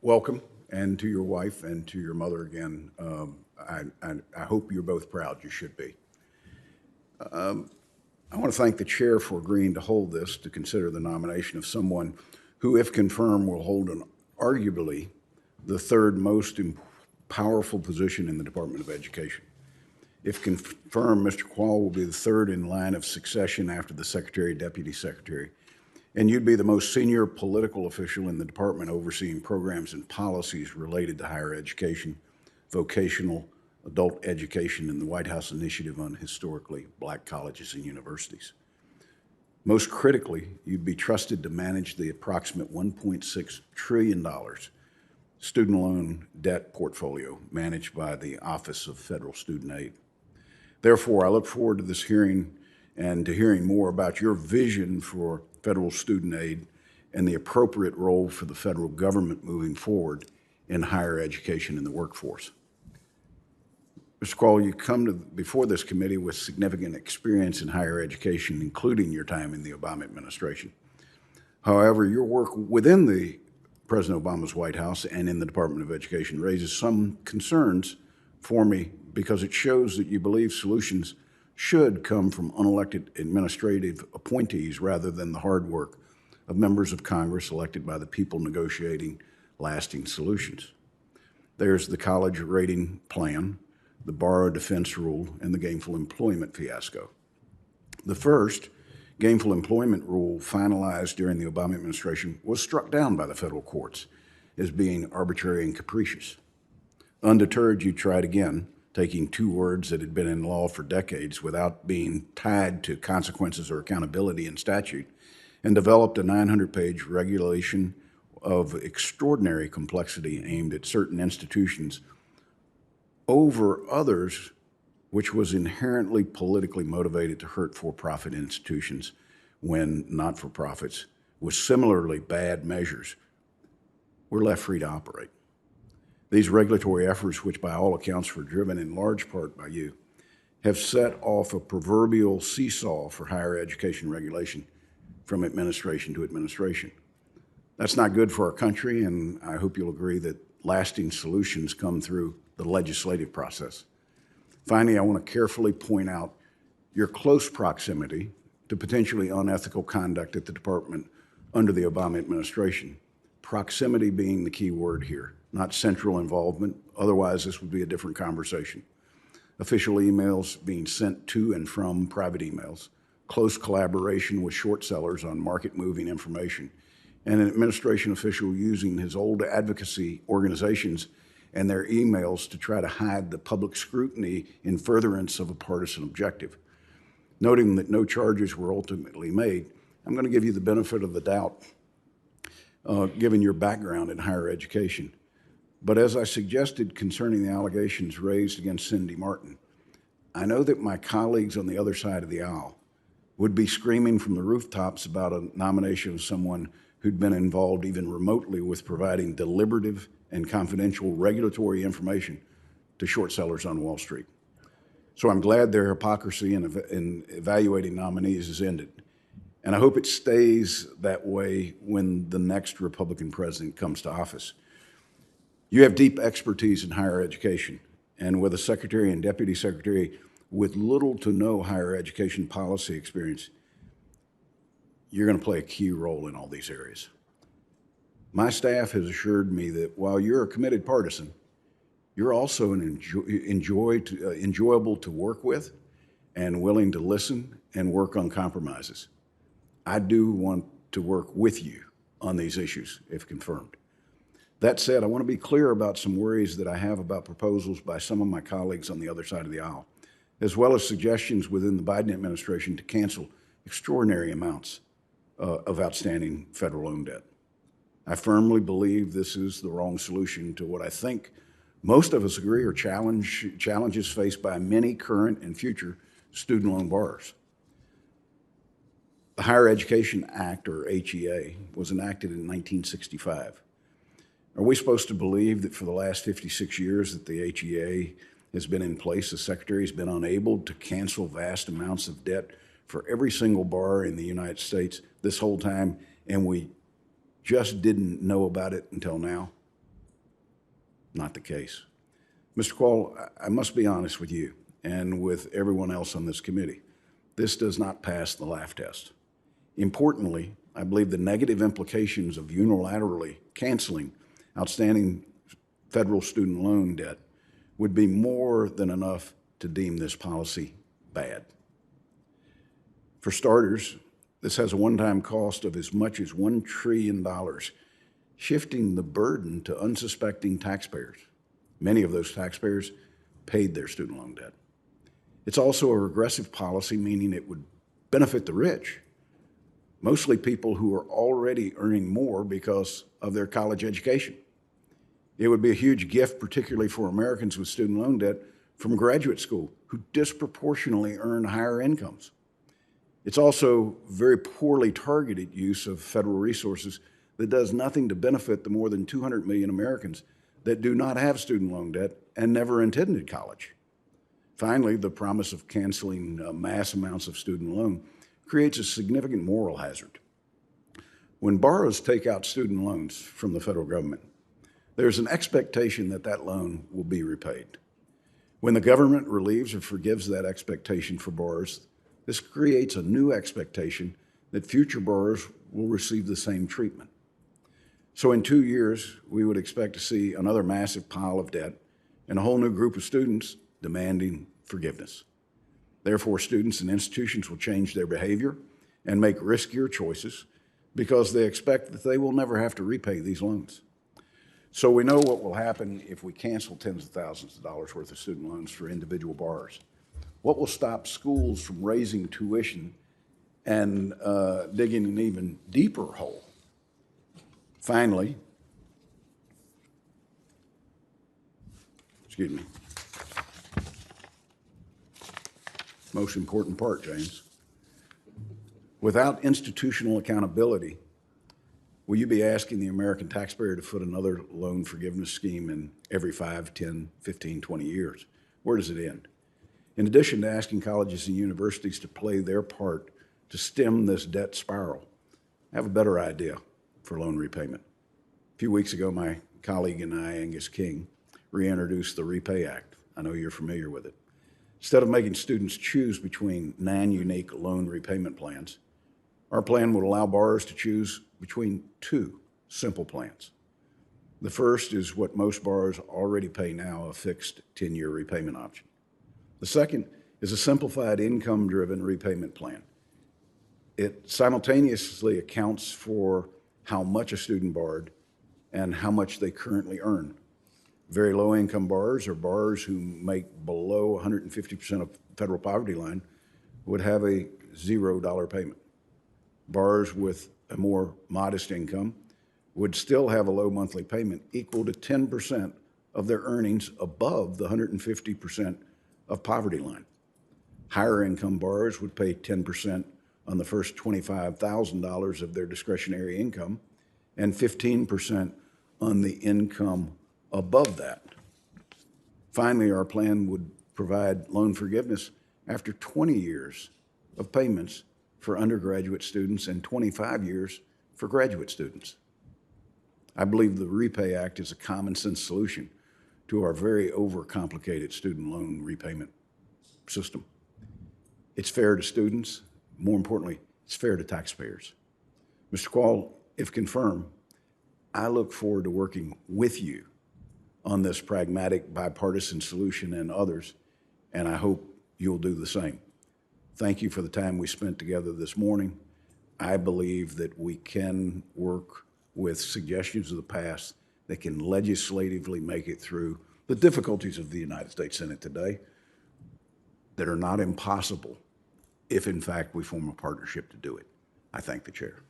Welcome, and to your wife and to your mother again. I hope you're both proud. You should be. I want to thank the chair for agreeing to hold this to consider the nomination of someone who, if confirmed, will hold an arguably the third most powerful position in the Department of Education. If confirmed, Mr. Quall will be the third in line of succession after the Secretary, Deputy Secretary, and you'd be the most senior political official in the department overseeing programs and policies related to higher education, vocational, adult education, and the White House Initiative on Historically Black Colleges and Universities. Most critically, you'd be trusted to manage the approximate $1.6 trillion student loan debt portfolio managed by the Office of Federal Student Aid. Therefore, I look forward to this hearing and to hearing more about your vision for federal student aid and the appropriate role for the federal government moving forward in higher education and the workforce. Mr. Quall, you come before this committee with significant experience in higher education, including your time in the Obama administration. However, your work within the President Obama's White House and in the Department of Education raises some concerns for me because it shows that you believe solutions should come from unelected administrative appointees rather than the hard work of members of Congress elected by the people negotiating lasting solutions. There's the college rating plan, the borrower defense rule, and the gainful employment fiasco. The first, gainful employment rule finalized during the Obama administration was struck down by the federal courts as being arbitrary and capricious. Undeterred, you tried again, taking two words that had been in law for decades without being tied to consequences or accountability in statute, and developed a 900-page regulation of extraordinary complexity aimed at certain institutions over others, which was inherently politically motivated to hurt for-profit institutions when not-for-profits, with similarly bad measures, were left free to operate. These regulatory efforts, which by all accounts were driven in large part by you, have set off a proverbial seesaw for higher education regulation from administration to administration. That's not good for our country, and I hope you'll agree that lasting solutions come through the legislative process. Finally, I want to carefully point out your close proximity to potentially unethical conduct at the department under the Obama administration. Proximity being the key word here, not central involvement. Otherwise, this would be a different conversation. Official emails being sent to and from private emails, close collaboration with short sellers on market-moving information, and an administration official using his old advocacy organizations and their emails to try to hide the public scrutiny in furtherance of a partisan objective. Noting that no charges were ultimately made, I'm going to give you the benefit of the doubt, given your background in higher education. But as I suggested concerning the allegations raised against Cindy Martin, I know that my colleagues on the other side of the aisle would be screaming from the rooftops about a nomination of someone who'd been involved even remotely with providing deliberative and confidential regulatory information to short sellers on Wall Street. So I'm glad their hypocrisy in evaluating nominees is ended. And I hope it stays that way when the next Republican president comes to office. You have deep expertise in higher education, and with a secretary and deputy secretary with little to no higher education policy experience, you're going to play a key role in all these areas. My staff has assured me that while you're a committed partisan, you're also enjoyable to work with and willing to listen and work on compromises. I do want to work with you on these issues, if confirmed. That said, I want to be clear about some worries that I have about proposals by some of my colleagues on the other side of the aisle, as well as suggestions within the Biden administration to cancel extraordinary amounts of outstanding federal loan debt. I firmly believe this is the wrong solution to what I think most of us agree are challenges faced by many current and future student loan borrowers. The Higher Education Act, or HEA, was enacted in 1965. Are we supposed to believe that for the last 56 years that the HEA has been in place, the Secretary has been unable to cancel vast amounts of debt for every single borrower in the United States this whole time, and we just didn't know about it until now? Not the case. Mr. Quall, I must be honest with you and with everyone else on this committee. This does not pass the laugh test. Importantly, I believe the negative implications of unilaterally canceling outstanding federal student loan debt would be more than enough to deem this policy bad. For starters, this has a one-time cost of as much as $1 trillion, shifting the burden to unsuspecting taxpayers. Many of those taxpayers paid their student loan debt. It's also a regressive policy, meaning it would benefit the rich, mostly people who are already earning more because of their college education. It would be a huge gift, particularly for Americans with student loan debt from graduate school who disproportionately earn higher incomes. It's also very poorly targeted use of federal resources that does nothing to benefit the more than 200 million Americans that do not have student loan debt and never attended college. Finally, the promise of canceling mass amounts of student loan creates a significant moral hazard. When borrowers take out student loans from the federal government, there's an expectation that that loan will be repaid. When the government relieves or forgives that expectation for borrowers, this creates a new expectation that future borrowers will receive the same treatment. So in 2 years, we would expect to see another massive pile of debt and a whole new group of students demanding forgiveness. Therefore, students and institutions will change their behavior and make riskier choices because they expect that they will never have to repay these loans. So we know what will happen if we cancel tens of thousands of dollars worth of student loans for individual borrowers. What will stop schools from raising tuition and digging an even deeper hole? Finally, excuse me, most important part, James. Without institutional accountability, will you be asking the American taxpayer to foot another loan forgiveness scheme in every 5, 10, 15, 20 years? Where does it end? In addition to asking colleges and universities to play their part to stem this debt spiral, I have a better idea for loan repayment. A few weeks ago, my colleague and I, Angus King, reintroduced the Repay Act. I know you're familiar with it. Instead of making students choose between 9 unique loan repayment plans, our plan would allow borrowers to choose between 2 simple plans. The first is what most borrowers already pay now, a fixed 10-year repayment option. The second is a simplified income-driven repayment plan. It simultaneously accounts for how much a student borrowed and how much they currently earn. Very low-income borrowers or borrowers who make below 150% of federal poverty line would have a $0 payment. Borrowers with a more modest income would still have a low monthly payment equal to 10% of their earnings above the 150% of poverty line. Higher income borrowers would pay 10% on the first $25,000 of their discretionary income and 15% on the income above that. Finally, our plan would provide loan forgiveness after 20 years of payments for undergraduate students and 25 years for graduate students. I believe the Repay Act is a common sense solution to our very overcomplicated student loan repayment system. It's fair to students. More importantly, it's fair to taxpayers. Mr. Quall, if confirmed, I look forward to working with you on this pragmatic bipartisan solution and others, and I hope you'll do the same. Thank you for the time we spent together this morning. I believe that we can work with suggestions of the past that can legislatively make it through the difficulties of the United States Senate today that are not impossible if, in fact, we form a partnership to do it. I thank the chair.